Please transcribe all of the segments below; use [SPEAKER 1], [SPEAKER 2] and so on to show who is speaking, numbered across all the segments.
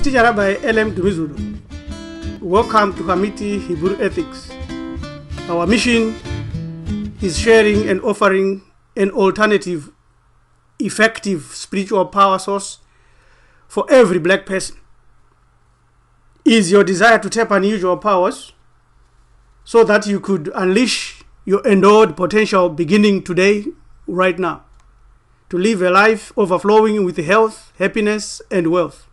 [SPEAKER 1] Teacher Rabbi L.M. Dumizulu. Welcome to Hamiti Hebrew Ethics. Our mission is sharing and offering an alternative, effective spiritual power source for every black person. Is your desire to tap unusual powers so that you could unleash your endowed potential beginning today, right now, to live a life overflowing with health, happiness, and wealth?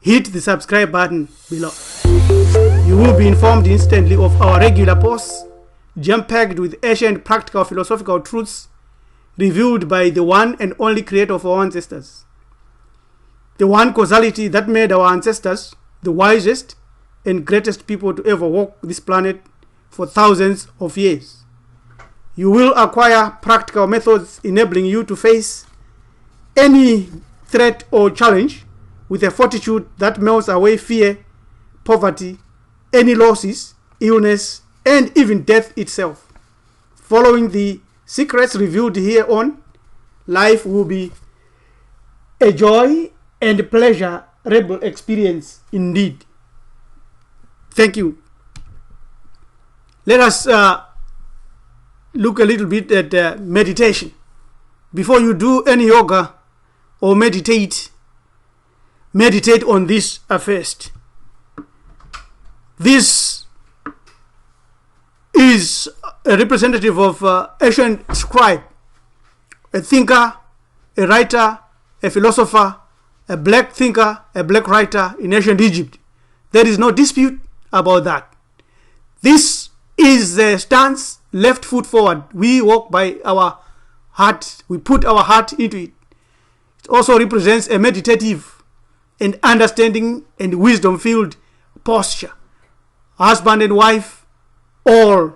[SPEAKER 1] Hit the subscribe button below. You will be informed instantly of our regular posts, jam-packed with ancient practical philosophical truths revealed by the one and only creator of our ancestors. The one causality that made our ancestors the wisest and greatest people to ever walk this planet for thousands of years. You will acquire practical methods enabling you to face any threat or challenge with a fortitude that melts away fear, poverty, any losses, illness, and even death itself. Following the secrets revealed here on, life will be a joy and pleasurable experience indeed. Thank you. Let us look a little bit at meditation. Before you do any yoga or meditate on this first. This is a representative of ancient scribe, a thinker, a writer, a philosopher, a black thinker, a black writer in ancient Egypt. There is no dispute about that. This is the stance, left foot forward. We walk by our heart. We put our heart into it. It also represents a meditative and understanding and wisdom-filled posture. Husband and wife all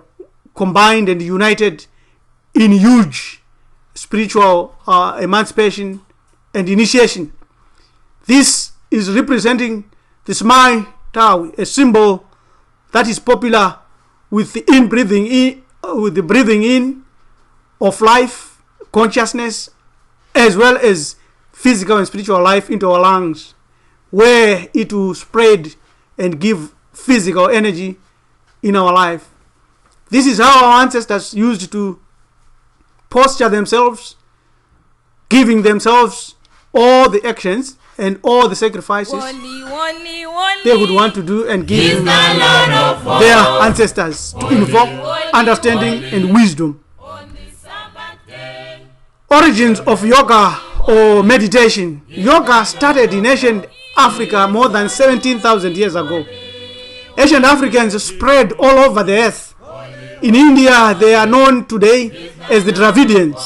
[SPEAKER 1] combined and united in huge spiritual emancipation and initiation. This is representing the Smai Tau, a symbol that is popular with the breathing in of life, consciousness, as well as physical and spiritual life into our lungs, where it will spread and give physical energy in our life. This is how our ancestors used to posture themselves, giving themselves all the actions and all the sacrifices they would want to do and give their ancestors to invoke understanding and wisdom. Origins of yoga or meditation. Yoga started in ancient Africa more than 17,000 years ago. Ancient Africans spread all over the earth. In India, they are known today as the Dravidians.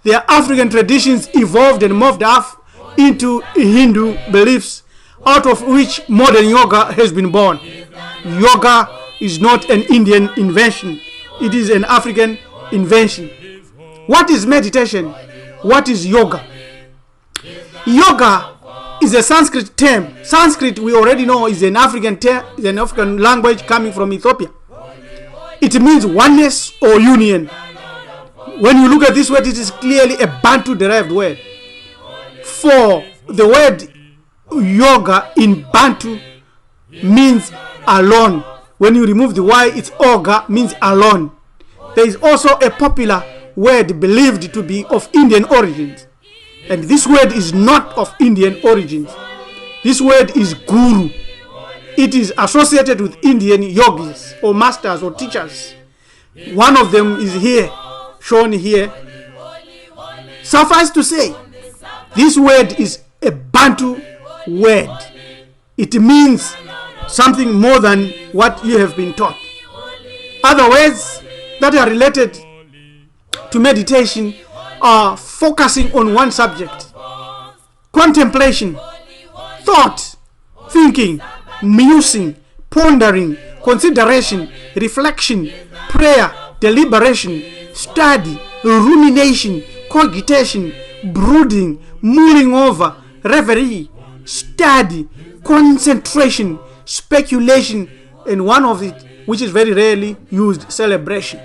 [SPEAKER 1] Their African traditions evolved and morphed off into Hindu beliefs, out of which modern yoga has been born. Yoga is not an Indian invention. It is an African invention. What is meditation? What is yoga? Yoga is a Sanskrit term. Sanskrit, we already know, is an African term, is an African language coming from Ethiopia. It means oneness or union. When you look at this word, it is clearly a Bantu-derived word. For the word yoga in Bantu means alone. When you remove the Y, it's oga, means alone. There is also a popular word believed to be of Indian origins. And this word is not of Indian origins. This word is guru. It is associated with Indian yogis or masters or teachers. One of them is here, shown here. Suffice to say, this word is a Bantu word. It means something more than what you have been taught. Other words that are related to meditation are focusing on one subject, contemplation, thought, thinking, musing, pondering, consideration, reflection, prayer, deliberation, study, rumination, cogitation, brooding, mulling over, reverie, study, concentration, speculation, and one of it, which is very rarely used, celebration.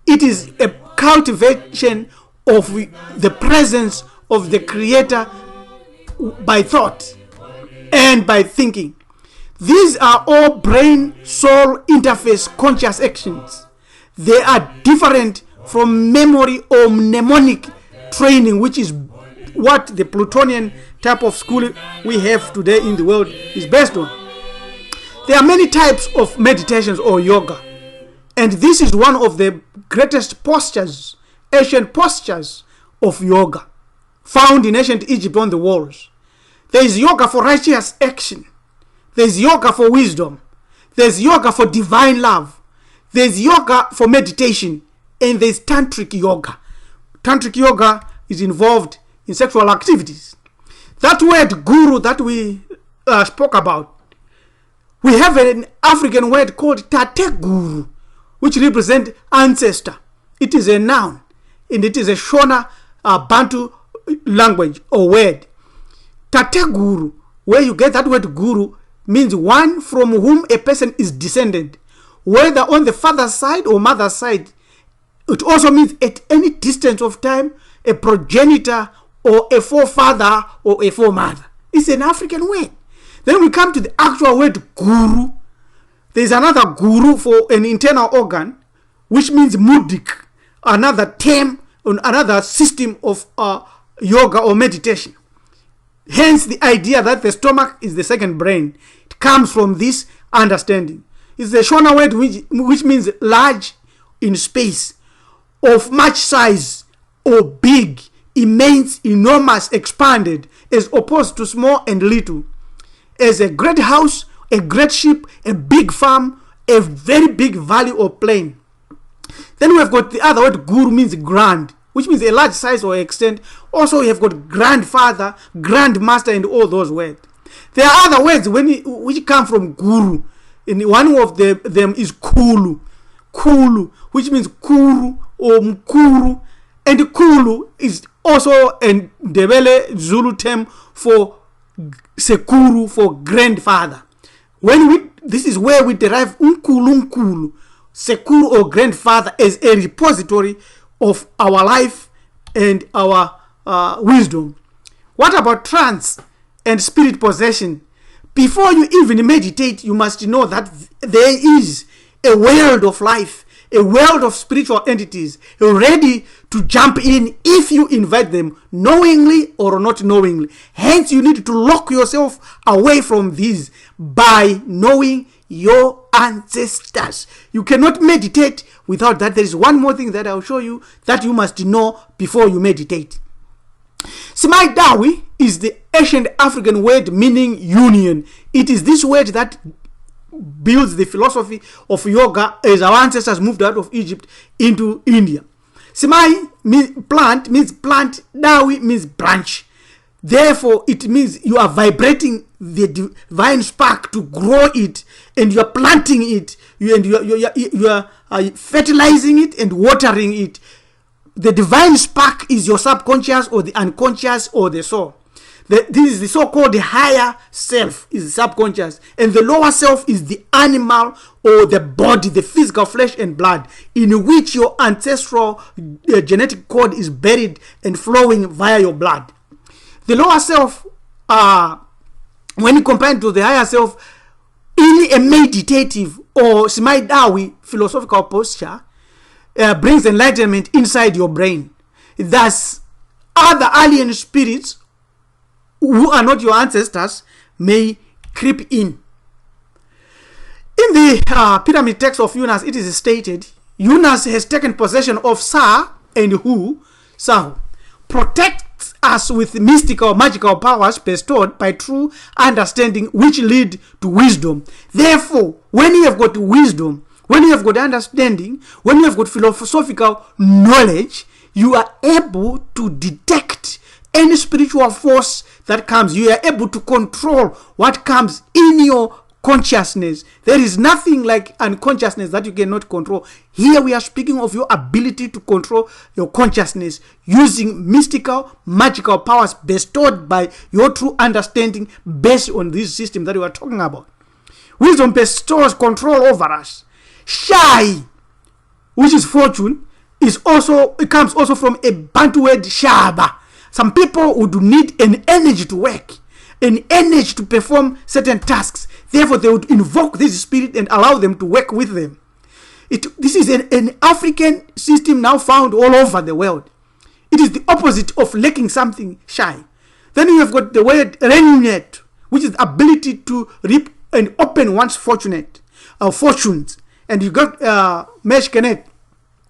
[SPEAKER 1] It is a cultivation of the presence of the Creator by thought and by thinking. These are all brain-soul interface conscious actions. They are different from memory or mnemonic training, which is what the Plutonian type of school we have today in the world is based on. There are many types of meditations or yoga, and this is one of the greatest postures, ancient postures of yoga, found in ancient Egypt on the walls. There is yoga for righteous action. There is yoga for wisdom. There is yoga for divine love. There is yoga for meditation, and there is tantric yoga. Tantric yoga is involved in sexual activities. That word guru that we spoke about, we have an African word called Tate Guru, which represents ancestor. It is a noun, and it is a Shona Bantu language or word. Tate Guru, where you get that word guru, means one from whom a person is descended, whether on the father's side or mother's side. It also means at any distance of time, a progenitor or a forefather or a foremother. It's an African word. Then we come to the actual word guru. There is another guru for an internal organ, which means mudik, another term, another system of yoga or meditation. Hence the idea that the stomach is the second brain. It comes from this understanding. It's the Shona word which means large in space, of much size, or big, immense, enormous, expanded, as opposed to small and little. As a great house, a great ship, a big farm, a very big valley or plain. Then we have got the other word, guru means grand, which means a large size or extent. Also, we have got grandfather, grandmaster, and all those words. There are other words which come from guru. And one of them is kulu. Kulu, which means kuru or mkuru. And kulu is also a Ndebele Zulu term for sekuru, for grandfather. This is where we derive unkulu, sekuru or grandfather, as a repository of our life and our wisdom. What about trance and spirit possession? Before you even meditate, you must know that there is a world of life, a world of spiritual entities ready to jump in if you invite them, knowingly or not knowingly. Hence, you need to lock yourself away from these by knowing your ancestors. You cannot meditate without that. There is one more thing that I'll show you that you must know before you meditate. Semai Dawi is the ancient African word meaning union. It is this word that builds the philosophy of yoga as our ancestors moved out of Egypt into India. Semai means plant, Dawi means branch. Therefore, it means you are vibrating the divine spark to grow it, and you are planting it, you are fertilizing it and watering it. The divine spark is your subconscious or the unconscious or the soul. This is the so-called higher self, is the subconscious, and the lower self is the animal or the body, the physical flesh and blood, in which your ancestral genetic code is buried and flowing via your blood. The lower self, when compared to the higher self, in a meditative or Semai Dawi philosophical posture, brings enlightenment inside your brain. Thus, other alien spirits who are not your ancestors may creep in. In the pyramid text of Unas, it is stated, Unas has taken possession of Sa and Hu. Sahu protects us with mystical, magical powers bestowed by true understanding, which lead to wisdom. Therefore, when you have got wisdom, when you have got understanding, when you have got philosophical knowledge, you are able to detect any spiritual force that comes. You are able to control what comes in your consciousness. There is nothing like unconsciousness that you cannot control. Here we are speaking of your ability to control your consciousness using mystical, magical powers bestowed by your true understanding based on this system that we are talking about. Wisdom bestows control over us. Shai, which is fortune, it comes also from a Bantu word shaba. Some people would need an energy to work, and energy to perform certain tasks. Therefore, they would invoke this spirit and allow them to work with them. This is an African system now found all over the world. It is the opposite of lacking something shy. Then you have got the word renunet, which is the ability to reap and open one's fortunes. And you got meshkenet,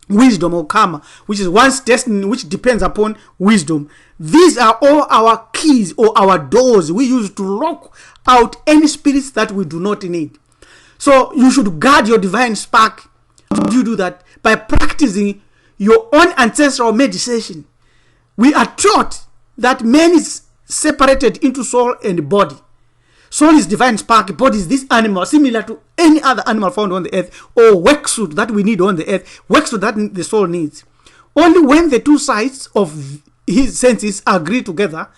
[SPEAKER 1] wisdom or karma, which is one's destiny, which depends upon wisdom. These are all our keys or our doors we use to lock out any spirits that we do not need. So you should guard your divine spark. How do you do that? By practicing your own ancestral meditation. We are taught that man is separated into soul and body. Soul is divine spark, body is this animal, similar to any other animal found on the earth, or worksuit that we need on the earth, worksuit that the soul needs. Only when the two sides of his senses agree together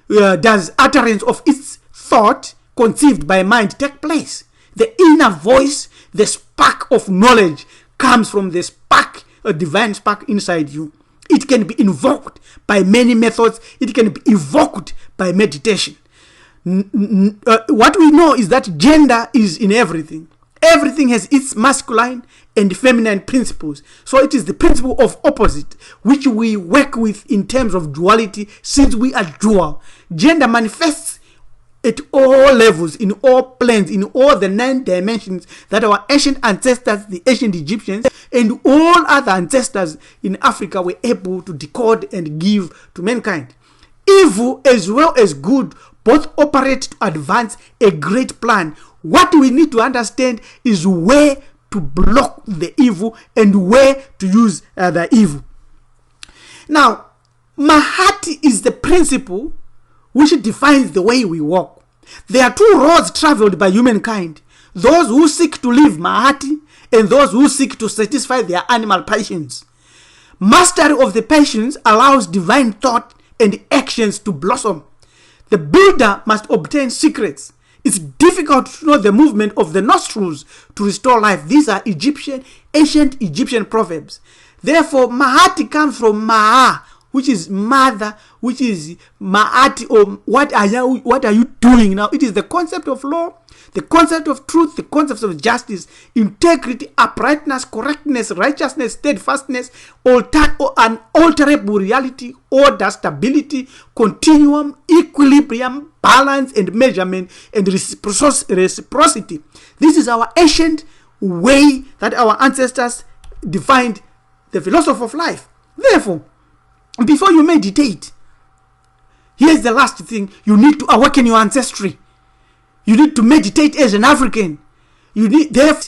[SPEAKER 1] does utterance of its thought conceived by mind take place. The inner voice, the spark of knowledge, comes from the spark, a divine spark inside you. It can be invoked by many methods. It can be evoked by meditation. What we know is that gender is in everything. Everything has its masculine and feminine principles. So it is the principle of opposite which we work with in terms of duality, since we are dual. Gender manifests at all levels, in all planes, in all the 9 dimensions that our ancient ancestors, the ancient Egyptians, and all other ancestors in Africa were able to decode and give to mankind. Evil as well as good both operate to advance a great plan. What we need to understand is where to block the evil and where to use the evil. Now, Mahati is the principle which defines the way we walk. There are 2 roads traveled by humankind: those who seek to live Mahati and those who seek to satisfy their animal passions. Mastery of the passions allows divine thought and actions to blossom. The builder must obtain secrets. It's difficult to know the movement of the nostrils to restore life. These are ancient Egyptian proverbs. Therefore, Mahati comes from Ma'a, which is mother, which is Ma'ati, or what are you doing now? It is the concept of law, the concept of truth, the concept of justice, integrity, uprightness, correctness, righteousness, steadfastness, unalterable reality, order, stability, continuum, equilibrium, balance and measurement, and reciprocity. This is our ancient way that our ancestors defined the philosophy of life. Therefore, before you meditate, here's the last thing: you need to awaken your ancestry. You need to meditate as an African. You need, therefore,